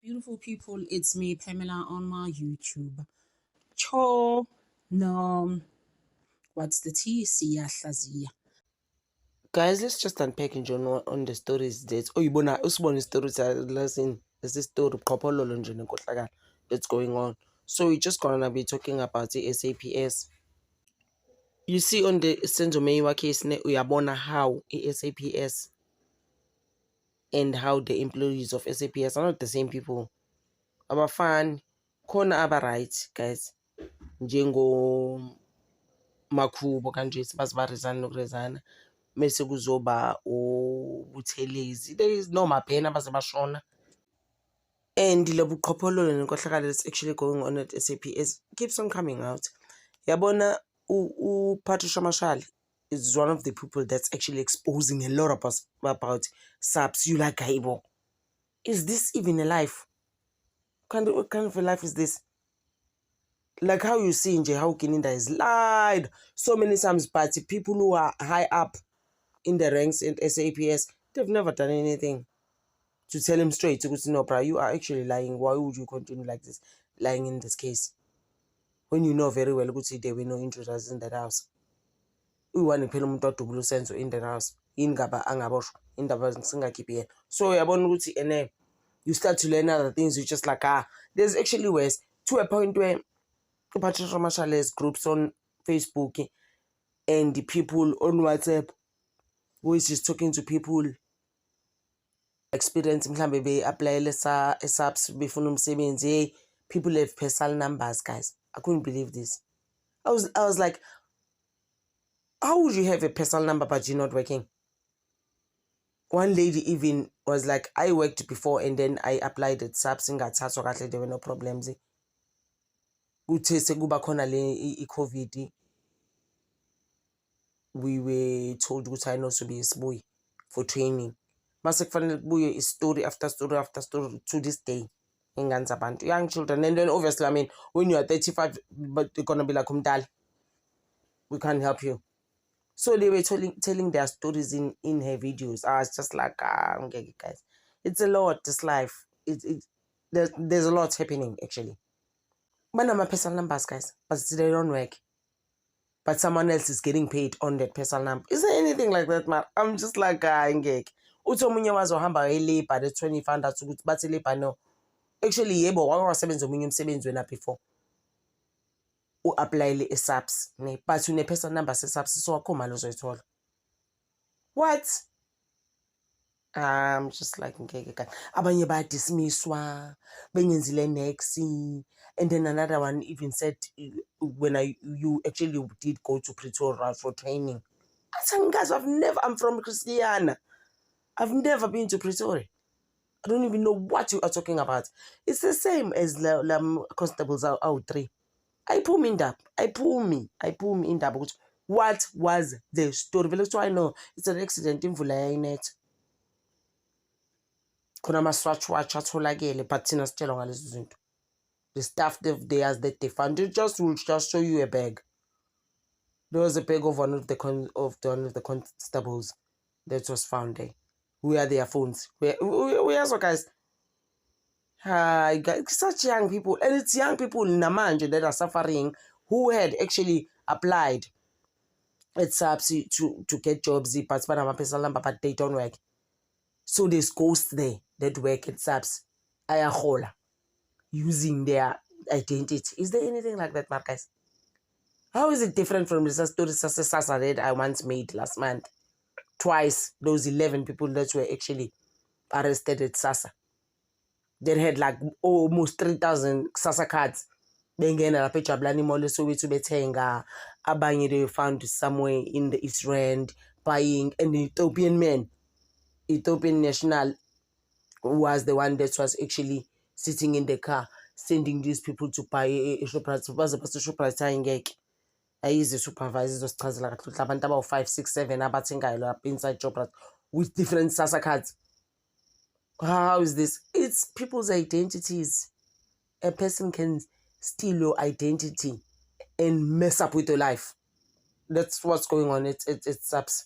Beautiful people, it's me, Pamela, on my YouTube. Cho, no, what's the T? Siyahlazia. Guys, let's just unpack in general on the stories that uyibona usibona stories lesson. There's this story qhophololo nje nenkohlakalo that's going on. So we're just gonna be talking about the SAPS. You see on the Senzo Meyiwa case uyabona how SAPS and how the employees of SAPS are not the same people. Abafani khona aba-right guys, njengo Makhubo kanje sibazi baresign nokuresigna mese kuzoba uButhelezi. There is no Mabhena abaze bashona. And le buqhophololo nenkohlakalo that's actually going on at SAPS keeps on coming out. Yabona Patricia Mashali is one of the people that's actually exposing a lot of us about SAPS. You like Gaibo. Is this even a life? What kind of a life is this? Like how you see Nje, how Kininda has lied so many times, but people who are high up in the ranks in SAPS, they've never done anything to tell him straight. To go to no, you are actually lying. Why would you continue like this, lying in this case? When you know very well, there were no intruders in that house. We want to pay them to blue sense in the house. In Gaba Angabosh, in the Singa KPN. So you start to learn other things. You just like, there's actually ways to a point where Patricia Mashale's groups on Facebook and the people on WhatsApp, who is just talking to people, experience mhlambe be-applyele SAPS befuna umsebenzi. People have personal numbers, guys. I couldn't believe this. I was like, how would you have a personal number but you're not working? One lady even was like, I worked before and then I applied at SAPS ingathathwa kahle, there were no problems. Kuthe sekuba khona le i-COVID, we were told ukuthi I know to be isibuyi for training. Mase kufanele kubuye story after story after story to this day. Young children. And then obviously, I mean, when you are 35, but you're gonna be like umdala, we can't help you. So they were telling their stories in her videos. I was just like, okay, guys, it's a lot, this life. There's a lot happening actually. But I'm a personal numbers, guys, but they don't work. But someone else is getting paid on that personal number. Is there anything like that, man? I'm just like, ngeke. Uthi omunye wazohamba e-labor that's when he found out ukuthi bathi labor no. Actually, yebo wake wasebenza omunye umsebenzi wena before u-applyele e-SAPS ne, but une-personal number se-SAPS, so akho mali ozoyithola. What? I'm just like, ngeke ka. Abanye bayadismisswa, bengenzile next, and then another one even said, when you actually did go to Pretoria for training. I said, guys, I'm from Christiana. I've never been to Pretoria. I don't even know what you are talking about. It's the same as the constables out 3. I pull me in that. I pull me in that. What was the story? So I know it's an accident in Vulayanet. Kuna maswatch atholakele, but thina sithelwa ngalezi zinto. The stuff that they found, will just show you a bag. There was a bag of one of the constables that was found there. Where are their phones? Where's so guys? Hi guys, such young people, and it's young people in Namanje that are suffering, who had actually applied at SAPS to get jobs, but they don't work. So there's ghosts there that work at SAPS, ayahola, using their identity. Is there anything like that, Marcus? How is it different from the story Sasa that I once made last month? Twice, those 11 people that were actually arrested at Sasa. They had like almost 3,000 SASSA cards. Bengena lapha eJabulani Mall eSoweto bethenga. Abanye they found somewhere in the East Rand buying. An Ethiopian man, Ethiopian national, was the one that was actually sitting in the car sending these people to buy a Shoprite. Baze base Shoprite ayingeke. Ayize supervisors osichazela kahle abantu aba 5 6 7 abathengayo lapha inside Shoprite with different SASSA cards. How is this? It's people's identities. A person can steal your identity and mess up with your life. That's what's going on. It's SAPS.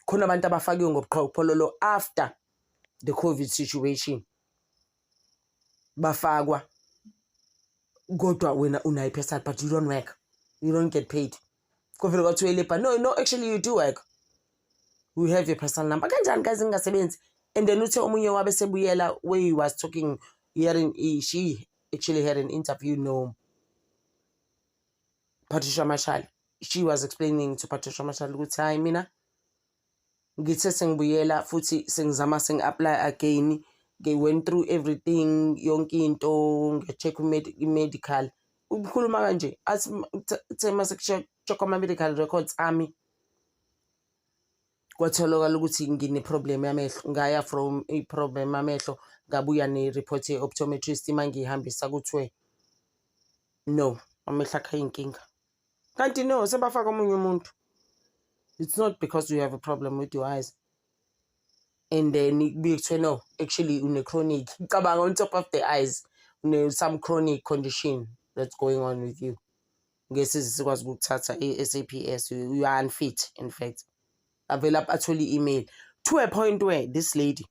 Khona abantu abafakiwe ngobuqhophololo after the COVID situation. bafakwa kodwa wena unayo personal but you don't work, you don't get paid. Kuvele kwathiwa elebha, no actually you do work, we have your personal number. Kanjani guys ngingasebenzi? And then uthe omunye wabe sebuyela where he was talking, she actually had an interview, no, Patricia Mashali. She was explaining to Patricia Mashali ukuthi hayi mina ngithe sengibuyela futhi sengizama apply again, went through everything, yonke into, nge-check medical. Ukhuluma kanje athi check ama-medical records ami kwatholakala ukuthi ngine-problem yamehlo. Ngaya from i-problem yamehlo ngabuya ne-report ye-optometrist mangihambisa kuthiwe no, amehlo akho ayinkinga. Kanti no, sebafaka omunye umuntu. It's not because you have a problem with your eyes. And then no, actually une-chronic. Cabanga on top of the eyes, some chronic condition that's going on with you. Guess this was good SAPS. You are unfit, in fact. Available actually email to a point where this lady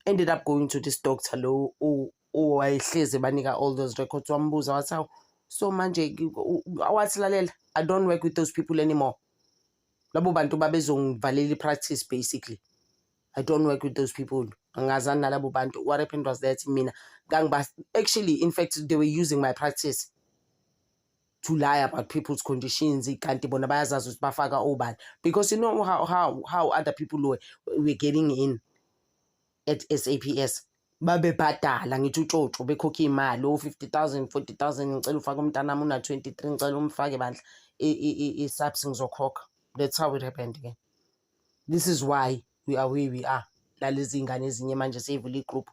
ended up going to this doctor low I banika all those records. So manje I don't work with those people anymore. Labo bantu babezongivalela practice basically. I don't work with those people. Angazana labo bantu. What happened was that mina actually, in fact, they were using my practice to lie about people's conditions. Because you know how other people were getting in at SAPS. Babe badala ngithi utshotsho bekhokha imali 50,000 40,000 ngicela ufake umntana wami una 23 ngicela umfake bandla i-subs ngizokhokha. That's how it happened again. This is why we are where we are. Lalezi ingane ezinye manje seyivula igroup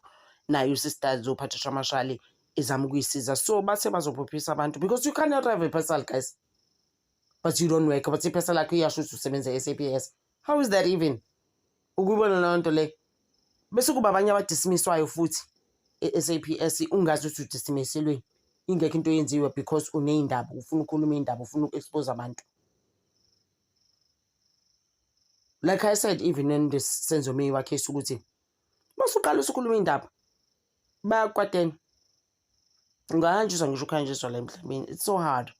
nayo sisters Patricia Mashali izama ukuyisiza. So bathe bazophophisa abantu because you cannot have a personal, guys, but you don't work. But i-personal yakho iyasho ukuthi usebenza e-SAPS. How is that even? Ukubona leyo nto le bese kuba abanye abadismisswayo futhi e-SAPS ungazi ukuthi udismisselwe ingekho into yenziwe because uneindaba, ufuna ukukhuluma indaba, ufuna uku-expose abantu. Like I said, even in this sense of me wakhe ukuthi masuqala ukukhuluma indaba bayakwatena ungahanjiswa ngisho ukhanjiswa la emhlabeni. It's so hard.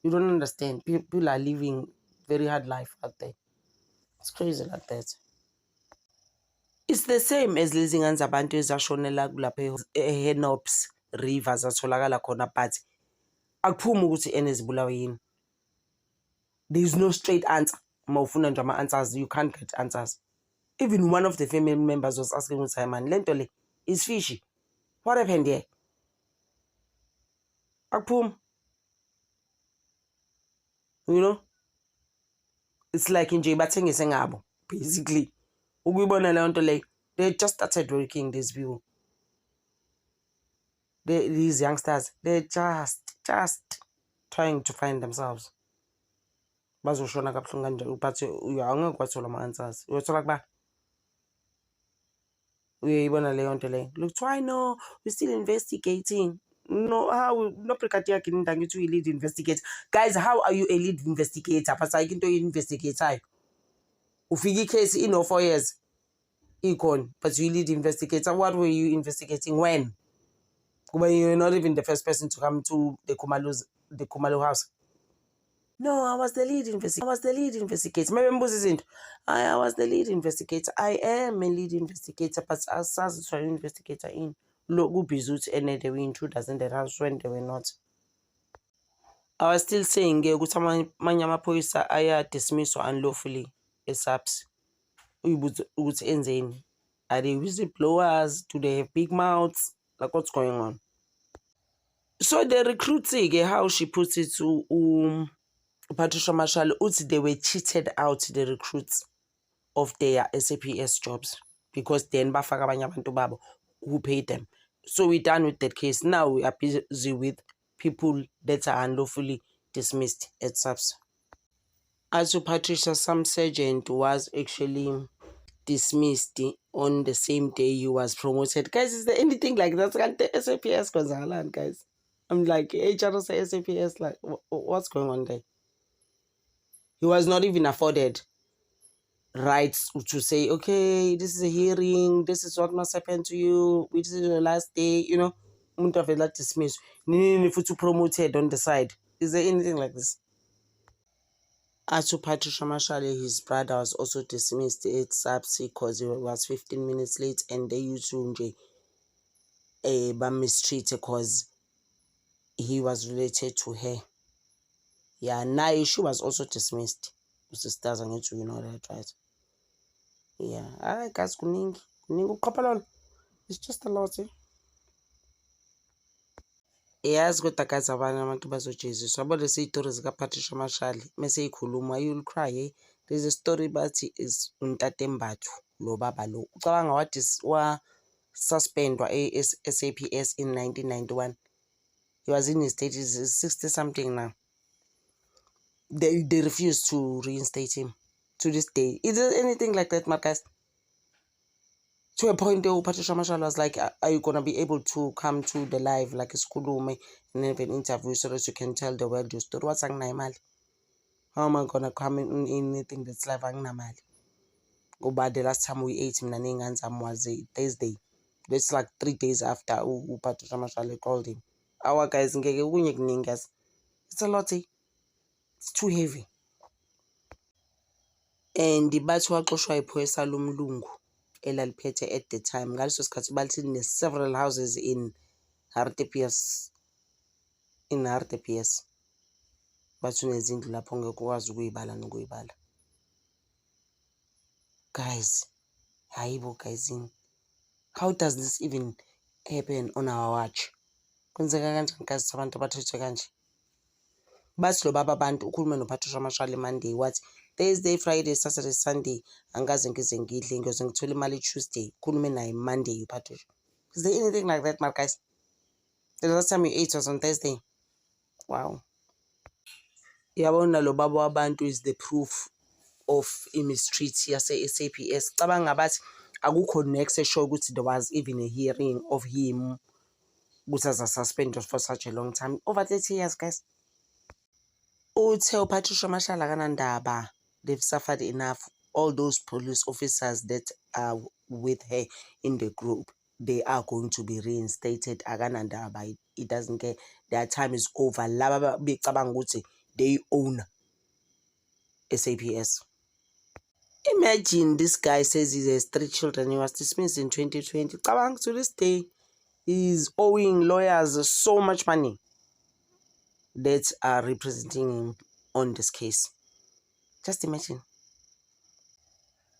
You don't understand. People are living very hard life out there. It's crazy like that. It's the same as lezi ngane zabantu ezashonela kulapha eHenops River zatholakala khona, but akuphumi ukuthi enezibulawe yini. There is no straight answer. Mawufuna nje ama-answers, you can't get answers. Even one of the family members was asking ukuthi man, lento le is fishy. What happened here? Akuphumi. You know? It's like nje bathengise ngabo basically. Ukuyibona leyo nto le, they just started working, these people. These youngsters, they're just trying to find themselves. Bazoshona kabuhlungu kanje but angeke wathola ama-answers. Uyothola kuba uyayibona leyo nto le. Look, why no, we're still investigating. No, how? No brigadier yakhe ngithi uyi-lead investigator. Guys, how are you a lead investigator? But ayikho into yi-investigator. Ufika icase in 4 years. Icon, but you lead investigator. What were you investigating? When? You're not even the first person to come to the Khumalo house. No, I was the lead investigator. Maybe I was the lead investigator. I am a lead investigator, but I was an investigator in Logubizuts and they were intruders in the house when they were not. I was still saying manye amaphoyisa aya dismissed unlawfully SAPS. Are they whistleblowers? Do they have big mouths? Like, what's going on? So the recruiting, how she puts it to Patricia Mashali, they were cheated out, the recruits, of their SAPS jobs because then bafaka abanye abantu babo who paid them. So we're done with that case. Now we are busy with people that are unlawfully dismissed at SAPS. As to Patricia, some sergeant was actually dismissed on the same day he was promoted. Guys, is there anything like that? SAPS guys. I'm like, HR say SAPS, like, what's going on there? He was not even afforded rights to say, okay, this is a hearing, this is what must happen to you, this is your last day, you know. umuntu avela dismissed nini futhi promoted on the side. Is there anything like this? Patricia Mashale, his brother, was also dismissed at SAPSI because he was 15 minutes late, and they used to mistreat because he was related to her. Yeah, Nai, she was also dismissed. Sisters, I need to, you know that, right? Yeah, alright guys, kuningi uqhophololo. It's just a lot, eh? Yazi kodwa guys, abanye abantu bazojeziswa. Yabo lezi iy'tori zika-Patricia Mashale mese ikhuluma, you'll cry, eh? There's a story bathi is uNtatembathu lo baba lo. Ucabanga wa-suspendwa SAPS in 1991. He was in his 30s, 60 something now. They refused to reinstate him to this day. Is there anything like that, Marcus? To a point where Patricia Mashale was like, are you going to be able to come to the live, like a school and have an interview so that you can tell the world your story? What's mali? How am I going to come in anything that's live? Mali. But the last time we ate him, was a Thursday. That's like 3 days after Patricia Mashale called him. Our guys, it's a lot. It's too heavy. And the bathi waxoshwa iphoyisa lomlungu elaliphethe at the time. Ngaleso sikhathi bathi several houses in Hartepies. Bathi unezindlu lapho ngeke ukwazi ukuyibala nokuyibala. Guys, hayibo guys, how does this even happen on our watch? Kwenzeka kanjani guys abantu abathethwe kanje? Bathi lo baba abantu ukhuluma noPatricia Mashale Monday, wathi Thursday, Friday, Saturday, Sunday angaze ngize ngidle, ngiyoze ngithole imali Tuesday. Ukhulume naye Monday uPatricia. Is there anything like that, guys? The last time you ate was on Thursday. Wow. Yabona lo baba wabantu is the proof of mistreat yase-SAPS. Cabanga bathi akukho next show ukuthi there was even a hearing of him ukuthi as a suspended for such a long time. Over 30 years, guys. Uthe Patricia Mashale akanandaba. They've suffered enough. All those police officers that are with her in the group, they are going to be reinstated. Akanandaba. It doesn't care. Their time is over. Laba becabanga ukuthi they own SAPS. Imagine this guy says he has 3 children. He was dismissed in 2020. Cabang, to this day, he's owing lawyers so much money that are representing him on this case. Just imagine.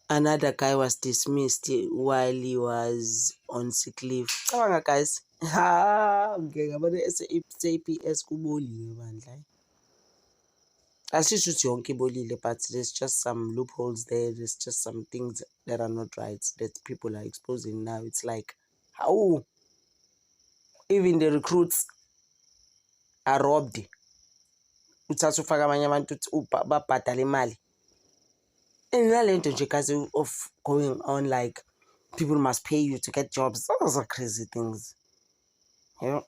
Another guy was dismissed while he was on sick leave. Cabanga guys. Okay, about the SAPS kuboliwe bandla. Asisho ukuthi yonke ibolile, but there's just some loopholes there. There's just some things that are not right that people are exposing now. It's like, how even the recruits are robbed. Uthatha ufaka abanye abantu babhadala imali. And nalento nje guys of going on like people must pay you to get jobs. Those are crazy things. You know?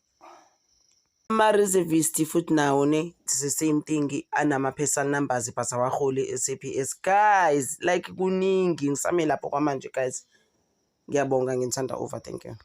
Ama-reservist futhi nawo it's the same thing. Anama-personal numbers but awaholi SAPS. Guys, like kuningi ngisame lapho kwamanje guys. Ngiyabonga, ngithanda over. Thank you.